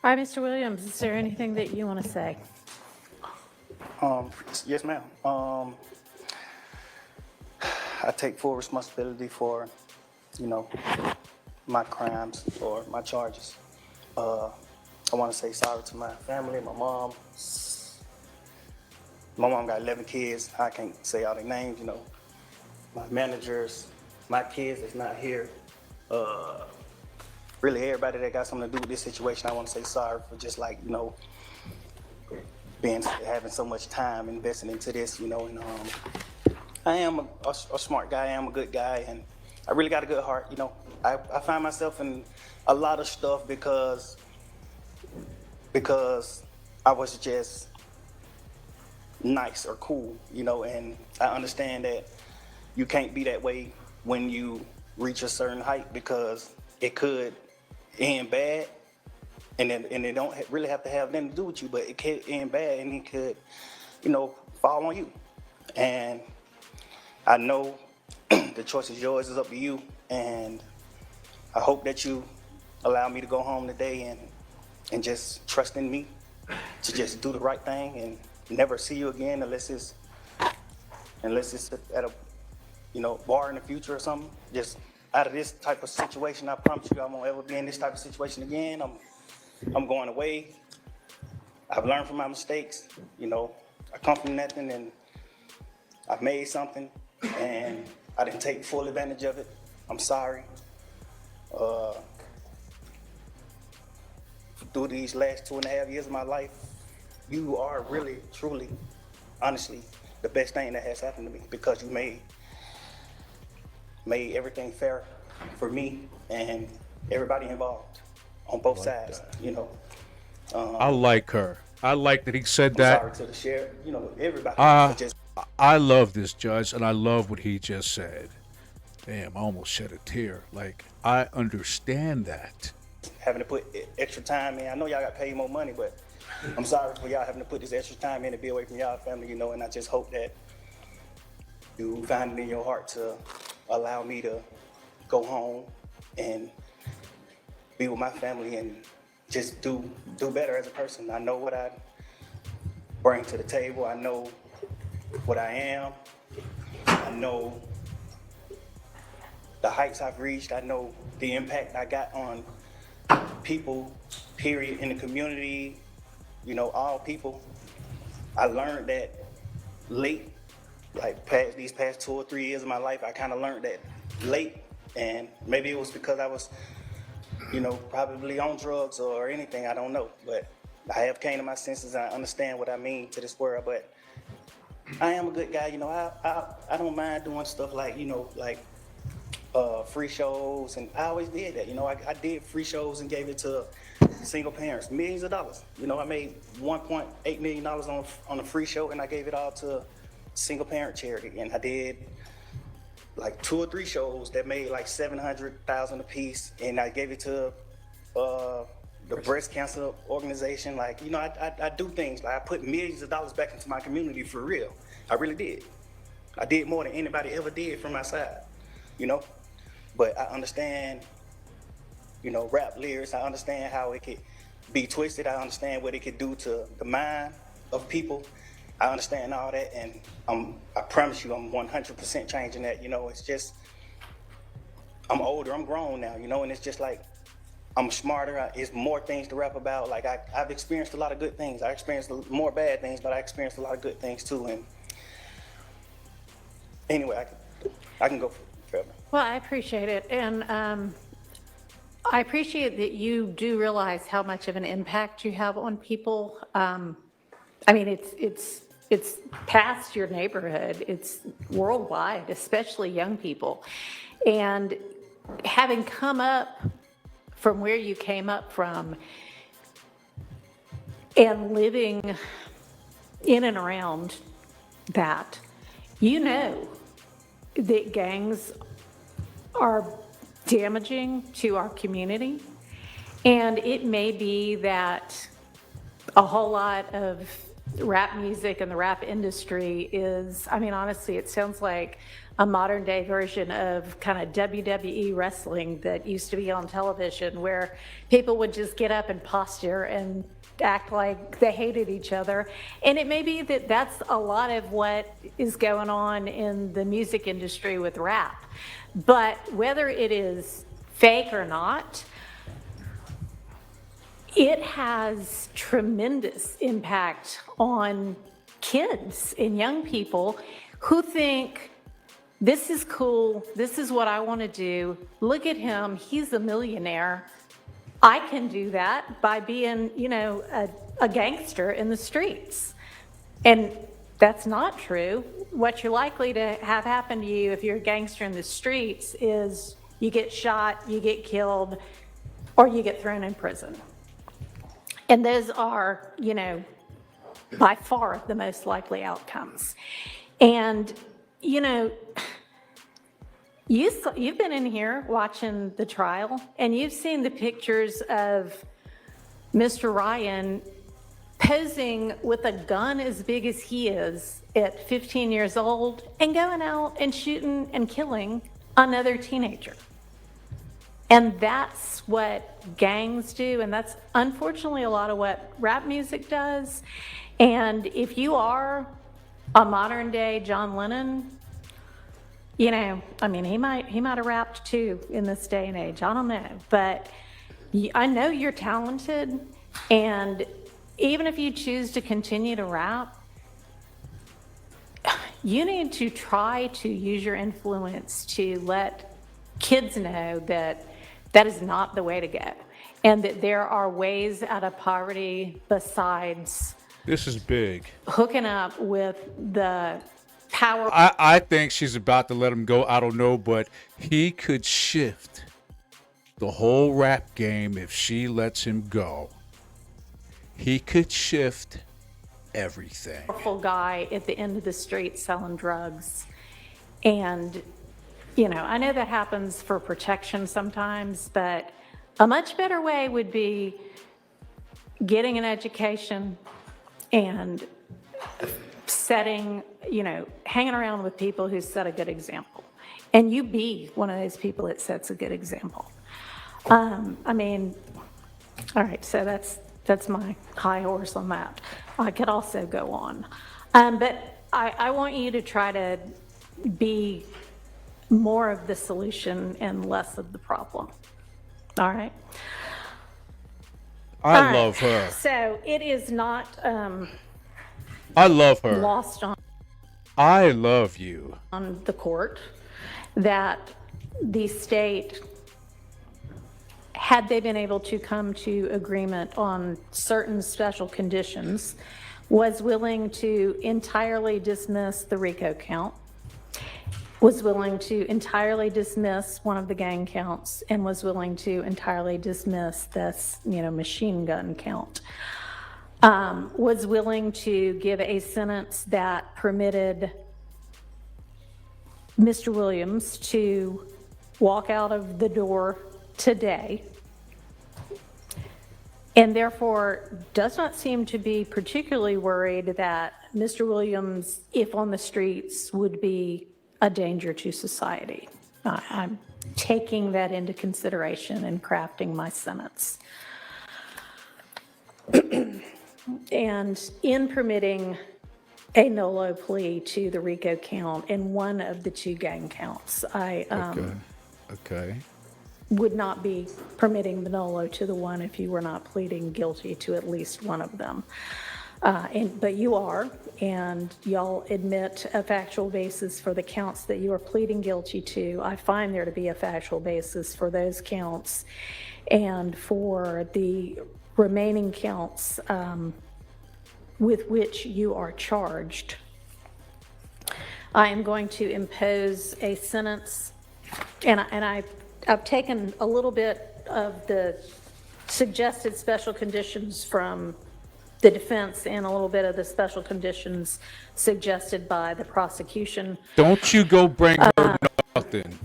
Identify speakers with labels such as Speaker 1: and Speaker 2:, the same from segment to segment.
Speaker 1: All right, Mr. Williams, is there anything that you want to say?
Speaker 2: Yes, ma'am. I take full responsibility for, you know, my crimes or my charges. I want to say sorry to my family, my mom. My mom got 11 kids. I can't say all their names, you know. My managers, my kids that's not here. Really, everybody that got something to do with this situation, I want to say sorry for just like, you know, having so much time invested into this, you know. And I am a smart guy. I am a good guy, and I really got a good heart, you know. I find myself in a lot of stuff because I was just nice or cool, you know, and I understand that you can't be that way when you reach a certain height because it could end bad, and it don't really have to have nothing to do with you, but it could end bad and it could, you know, fall on you. And I know the choice is yours, it's up to you, and I hope that you allow me to go home today and just trust in me to just do the right thing and never see you again unless it's at a, you know, bar in the future or something. Just out of this type of situation, I promise you I won't ever be in this type of situation again. I'm going away. I've learned from my mistakes. You know, I come from nothing and I've made something and I didn't take full advantage of it. I'm sorry. Through these last 2.5 years of my life, you are really, truly, honestly, the best thing that has happened to me because you made everything fair for me and everybody involved on both sides, you know.
Speaker 3: I like her. I like that he said
Speaker 2: I'm
Speaker 3: that.
Speaker 2: sorry to the sheriff, you know, everybody for
Speaker 3: Uh,
Speaker 2: just
Speaker 3: I love this judge, and I love what he just said. Damn, I almost shed a tear. Like, I understand that.
Speaker 2: having to put extra time in. I know y'all got paid more money, but I'm sorry for y'all having to put this extra time in to be away from y'all family, you know, and I just hope that you find it in your heart to allow me to go home and be with my family and just do better as a person. I know what I bring to the table. I know what I am. I know the heights I've reached. I know the impact I got on people, period, in the community, you know, all people. I learned that late, like these past 2 or 3 years of my life, I kind of learned that late. And maybe it was because I was, you know, probably on drugs or anything, I don't know. But I have came to my senses and I understand what I mean to this world. But I am a good guy, you know, I don't mind doing stuff like, you know, like free shows, and I always did that. You know, I did free shows and gave it to single parents, millions of dollars. You know, I made $1.8 million on a free show, and I gave it all to single parent charity. And I did like 2 or 3 shows that made like $700,000 a piece, and I gave it to the breast cancer organization. Like, you know, I do things like I put millions of dollars back into my community for real. I really did. I did more than anybody ever did from my side, you know. But I understand, you know, rap lyrics. I understand how it could be twisted. I understand what it could do to the mind of people. I understand all that, and I promise you I'm 100% changing that. You know, it's just, I'm older, I'm grown now, you know, and it's just like, I'm smarter. It's more things to rap about. Like, I've experienced a lot of good things. I experienced more bad things, but I experienced a lot of good things too. And anyway, I can go forever.
Speaker 1: Well, I appreciate it. And I appreciate that you do realize how much of an impact you have on people. I mean, it's past your neighborhood. It's worldwide, especially young people. And having come up from where you came up from and living in and around that, you know that gangs are damaging to our community. And it may be that a whole lot of rap music and the rap industry is, I mean, honestly, it sounds like a modern day version of kind of WWE wrestling that used to be on television, where people would just get up and posture and act like they hated each other. And it may be that that's a lot of what is going on in the music industry with rap. But whether it is fake or not, it has tremendous impact on kids and young people who think, this is cool, this is what I want to do, look at him, he's a millionaire. I can do that by being, you know, a gangster in the streets. And that's not true. What you're likely to have happen to you if you're a gangster in the streets is you get shot, you get killed, or you get thrown in prison. And those are, you know, by far the most likely outcomes. And, you know, you've been in here watching the trial, and you've seen the pictures of Mr. Ryan posing with a gun as big as he is at 15 years old and going out and shooting and killing another teenager. And that's what gangs do, and that's unfortunately a lot of what rap music does. And if you are a modern day John Lennon, you know, I mean, he might have rapped too in this day and age. I don't know, but I know you're talented, and even if you choose to continue to rap, you need to try to use your influence to let kids know that that is not the way to go, and that there are ways out of poverty besides
Speaker 3: This is big.
Speaker 1: hooking up with the power.
Speaker 3: I think she's about to let him go. I don't know, but he could shift the whole rap game if she lets him go. He could shift everything.
Speaker 1: Powerful guy at the end of the street selling drugs. And, you know, I know that happens for protection sometimes, but a much better way would be getting an education and setting, you know, hanging around with people who set a good example. And you be one of those people that sets a good example. I mean, all right, so that's my high horse on that. I could also go on. But I want you to try to be more of the solution and less of the problem. All right?
Speaker 3: I love her.
Speaker 1: So it is not
Speaker 3: I love her.
Speaker 1: lost
Speaker 3: I love you.
Speaker 1: on the court that the state, had they been able to come to agreement on certain special conditions, was willing to entirely dismiss the RICO count, was willing to entirely dismiss one of the gang counts, and was willing to entirely dismiss this, you know, machine gun count. Was willing to give a sentence that permitted Mr. Williams to walk out of the door today, and therefore does not seem to be particularly worried that Mr. Williams, if on the streets, would be a danger to society. I'm taking that into consideration and crafting my sentence. And in permitting a nolo plea to the RICO count and one of the two gang counts, I
Speaker 3: Okay.
Speaker 1: would not be permitting the nolo to the one if you were not pleading guilty to at least one of them. But you are, and y'all admit a factual basis for the counts that you are pleading guilty to. I find there to be a factual basis for those counts, and for the remaining counts with which you are charged. I am going to impose a sentence, and I've taken a little bit of the suggested special conditions from the defense and a little bit of the special conditions suggested by the prosecution.
Speaker 3: Don't you go bring her nothing.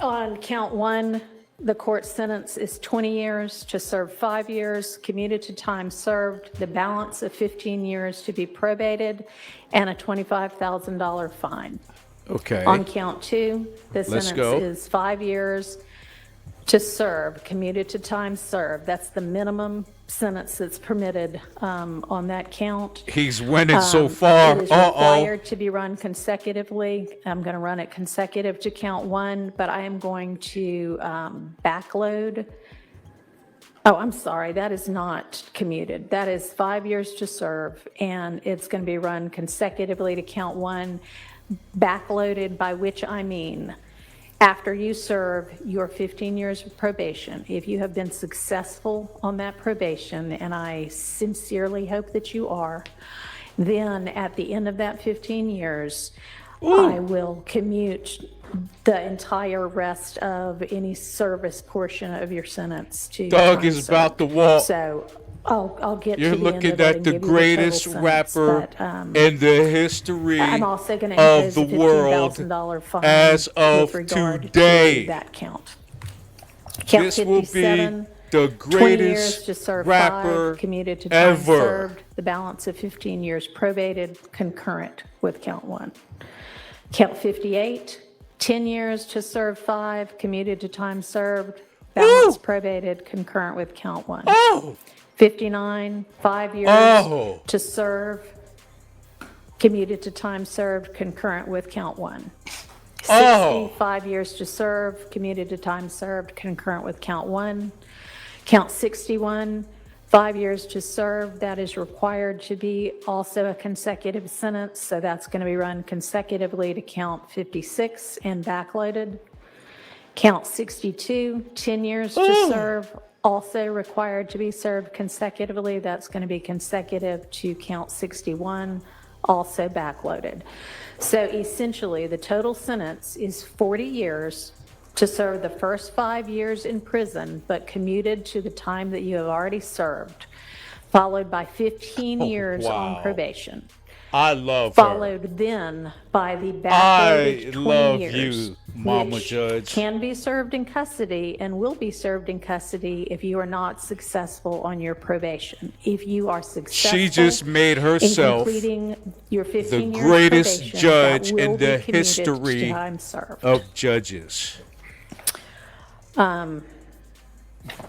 Speaker 1: On count one, the court sentence is 20 years to serve 5 years, commuted to time served, the balance of 15 years to be probated, and a $25,000 fine.
Speaker 3: Okay.
Speaker 1: On count 2, the
Speaker 3: Let's
Speaker 1: sentence
Speaker 3: go.
Speaker 1: is 5 years to serve, commuted to time served. That's the minimum sentence that's permitted on that count.
Speaker 3: He's winning so far.
Speaker 1: It is
Speaker 3: Uh-oh.
Speaker 1: required to be run consecutively. I'm going to run it consecutive to count 1, but I am going to backload. Oh, I'm sorry, that is not commuted. That is 5 years to serve, and it's going to be run consecutively to count 1, backloaded, by which I mean after you serve your 15 years of probation, if you have been successful on that probation, and I sincerely hope that you are, then at the end of that 15 years, I will commute the entire rest of any service portion of your sentence to
Speaker 3: Doug
Speaker 1: time
Speaker 3: is about
Speaker 1: served.
Speaker 3: to walk.
Speaker 1: So I'll get
Speaker 3: You're
Speaker 1: to the end
Speaker 3: looking
Speaker 1: of it
Speaker 3: at
Speaker 1: and
Speaker 3: the
Speaker 1: give you the total
Speaker 3: greatest
Speaker 1: sentence,
Speaker 3: rapper
Speaker 1: but,
Speaker 3: in the history
Speaker 1: I'm also going to
Speaker 3: of
Speaker 1: impose
Speaker 3: the
Speaker 1: a
Speaker 3: world
Speaker 1: $15,000 fine
Speaker 3: as of
Speaker 1: with regard
Speaker 3: today.
Speaker 1: to that count. Count
Speaker 3: This will be
Speaker 1: 57,
Speaker 3: the
Speaker 1: 20 years to
Speaker 3: greatest
Speaker 1: serve
Speaker 3: rapper
Speaker 1: 5, commuted to time
Speaker 3: ever.
Speaker 1: served, the balance of 15 years probated, concurrent with count 1. Count 58, 10 years to serve 5, commuted to time served, balance probated, concurrent with count 1.
Speaker 3: Oh,
Speaker 1: 59, 5 years
Speaker 3: Oh.
Speaker 1: to serve, commuted to time served, concurrent with count 1. 60, 5 years to serve, commuted to time served, concurrent with count 1. Count 61, 5 years to serve, that is required to be also a consecutive sentence, so that's going to be run consecutively to count 56 and backloaded. Count 62, 10 years to serve, also required to be served consecutively. That's going to be consecutive to count 61, also backloaded. So essentially, the total sentence is 40 years to serve the first 5 years in prison, but commuted to the time that you have already served, followed by 15 years on
Speaker 3: wow.
Speaker 1: probation.
Speaker 3: I love her.
Speaker 1: Followed then by the
Speaker 3: I
Speaker 1: backloaded 20
Speaker 3: love
Speaker 1: years,
Speaker 3: you, Mama
Speaker 1: which
Speaker 3: Judge.
Speaker 1: can be served in custody and will be served in custody if you are not successful on your probation. If you are successful
Speaker 3: She just made herself
Speaker 1: in completing your 15
Speaker 3: the
Speaker 1: years
Speaker 3: greatest
Speaker 1: probation,
Speaker 3: judge
Speaker 1: that will
Speaker 3: in
Speaker 1: be
Speaker 3: the
Speaker 1: commuted
Speaker 3: history
Speaker 1: to time served.
Speaker 3: of judges.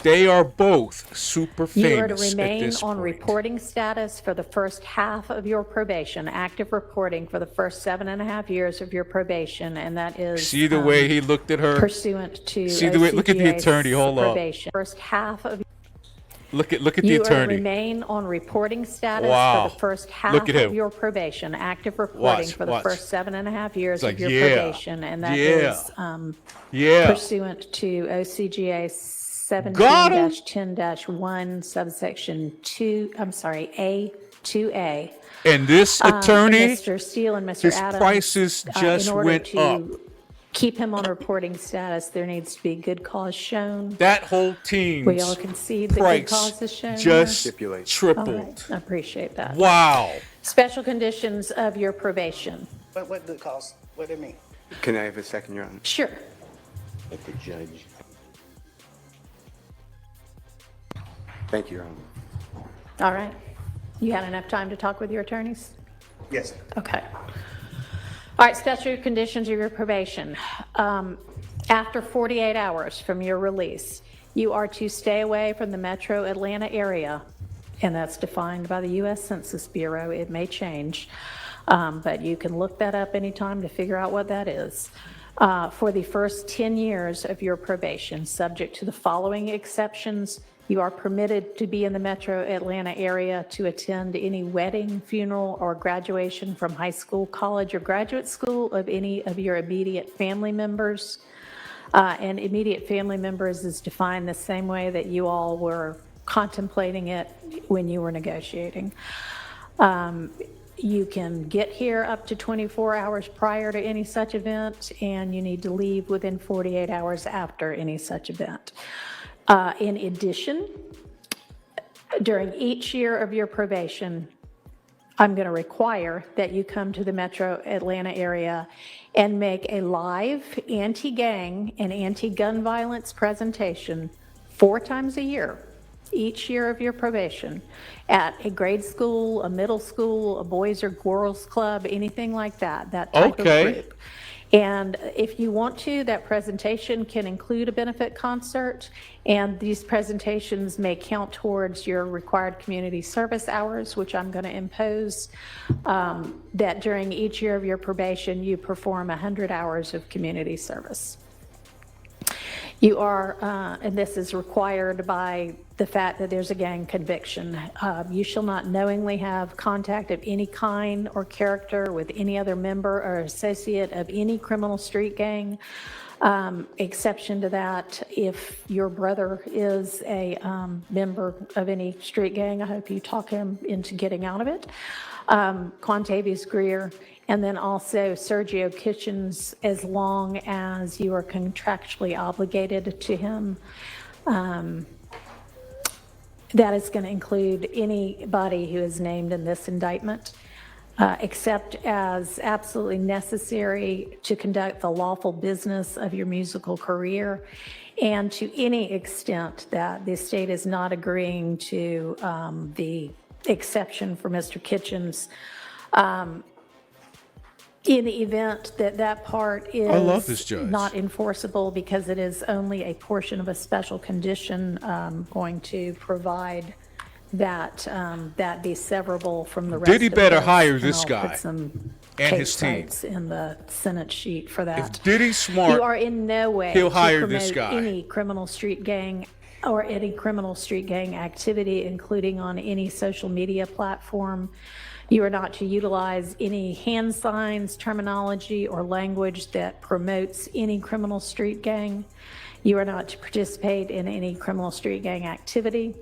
Speaker 3: They are both super famous
Speaker 1: You are to
Speaker 3: at
Speaker 1: remain
Speaker 3: this
Speaker 1: on
Speaker 3: point.
Speaker 1: reporting status for the first half of your probation, active reporting for the first 7.5 years of your probation, and that is
Speaker 3: See the way he looked at her?
Speaker 1: pursuant to
Speaker 3: See the way- look at the
Speaker 1: OCGA's
Speaker 3: attorney, hold up.
Speaker 1: probation. First half of
Speaker 3: Look at the
Speaker 1: you are to
Speaker 3: attorney.
Speaker 1: remain on reporting status
Speaker 3: Wow.
Speaker 1: for the first half
Speaker 3: Look at him.
Speaker 1: of your probation, active reporting
Speaker 3: Watch,
Speaker 1: for the
Speaker 3: watch.
Speaker 1: first 7.5 years
Speaker 3: like,
Speaker 1: of your
Speaker 3: yeah,
Speaker 1: probation, and that
Speaker 3: yeah,
Speaker 1: is
Speaker 3: Yeah.
Speaker 1: pursuant to OCGA
Speaker 3: Got him.
Speaker 1: 17-10-1 subsection 2, I'm sorry, A2A.
Speaker 3: And this attorney,
Speaker 1: Mr. Steele and Mr.
Speaker 3: his
Speaker 1: Adams.
Speaker 3: prices just
Speaker 1: in order
Speaker 3: went
Speaker 1: to
Speaker 3: up.
Speaker 1: keep him on reporting status, there needs to be good cause shown.
Speaker 3: That whole team's
Speaker 1: We all concede that good
Speaker 3: price
Speaker 1: cause is shown.
Speaker 3: just
Speaker 4: Stipulate.
Speaker 1: All
Speaker 3: tripled.
Speaker 1: right, I appreciate that.
Speaker 3: Wow.
Speaker 1: Special conditions of your probation.
Speaker 2: What the cost? What do it mean?
Speaker 4: Can I have a second, Your Honor?
Speaker 1: Sure.
Speaker 4: Let the judge. Thank you, Your Honor.
Speaker 1: All right. You had enough time to talk with your attorneys?
Speaker 2: Yes.
Speaker 1: Okay. All right, special conditions of your probation. After 48 hours from your release, you are to stay away from the metro Atlanta area, and that's defined by the U.S. Census Bureau. It may change, but you can look that up anytime to figure out what that is. For the first 10 years of your probation, subject to the following exceptions, you are permitted to be in the metro Atlanta area to attend any wedding, funeral, or graduation from high school, college, or graduate school of any of your immediate family members. And immediate family members is defined the same way that you all were contemplating it when you were negotiating. You can get here up to 24 hours prior to any such event, and you need to leave within 48 hours after any such event. In addition, during each year of your probation, I'm going to require that you come to the metro Atlanta area and make a live anti-gang and anti-gun violence presentation 4 times a year, each year of your probation, at a grade school, a middle school, a boys or girls club, anything like that, that type
Speaker 3: Okay.
Speaker 1: of group. And if you want to, that presentation can include a benefit concert, and these presentations may count towards your required community service hours, which I'm going to impose, that during each year of your probation, you perform 100 hours of community service. You are, and this is required by the fact that there's a gang conviction. You shall not knowingly have contact of any kind or character with any other member or associate of any criminal street gang. Exception to that, if your brother is a member of any street gang, I hope you talk him into getting out of it. Quantavious Greer, and then also Sergio Kitchens, as long as you are contractually obligated to him. That is going to include anybody who is named in this indictment, except as absolutely necessary to conduct the lawful business of your musical career, and to any extent that the state is not agreeing to the exception for Mr. Kitchens. In the event that that part
Speaker 3: I love this
Speaker 1: is
Speaker 3: judge.
Speaker 1: not enforceable because it is only a portion of a special condition, going to provide that that be severable from the rest
Speaker 3: Diddy
Speaker 1: of
Speaker 3: better
Speaker 1: this,
Speaker 3: hire
Speaker 1: and
Speaker 3: this
Speaker 1: I'll
Speaker 3: guy
Speaker 1: put some
Speaker 3: and
Speaker 1: case
Speaker 3: his team.
Speaker 1: sites in the Senate sheet for that.
Speaker 3: If Diddy's smart,
Speaker 1: You are in no way
Speaker 3: he'll
Speaker 1: to
Speaker 3: hire this
Speaker 1: promote
Speaker 3: guy.
Speaker 1: any criminal street gang or any criminal street gang activity, including on any social media platform. You are not to utilize any hand signs, terminology, or language that promotes any criminal street gang. You are not to participate in any criminal street gang activity.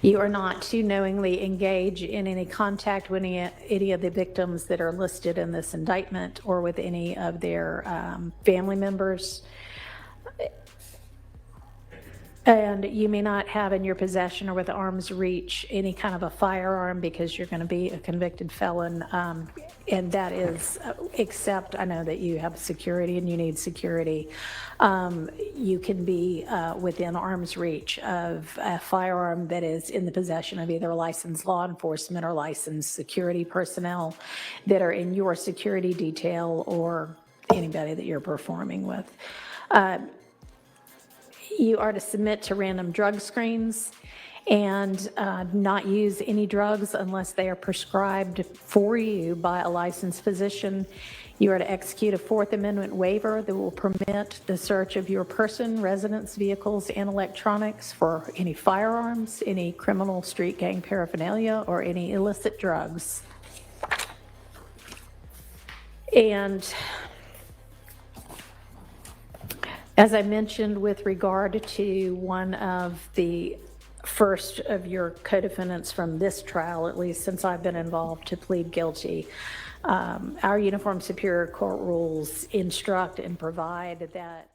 Speaker 1: You are not to knowingly engage in any contact with any of the victims that are listed in this indictment or with any of their family members. And you may not have in your possession or with arm's reach any kind of a firearm, because you're going to be a convicted felon. And that is, except I know that you have security and you need security. You can be within arm's reach of a firearm that is in the possession of either licensed law enforcement or licensed security personnel that are in your security detail or anybody that you're performing with. You are to submit to random drug screens and not use any drugs unless they are prescribed for you by a licensed physician. You are to execute a Fourth Amendment waiver that will permit the search of your person, residence, vehicles, and electronics for any firearms, any criminal street gang paraphernalia, or any illicit drugs. And as I mentioned, with regard to one of the first of your co-defendants from this trial, at least since I've been involved, to plead guilty, our Uniform Superior Court rules instruct and provide that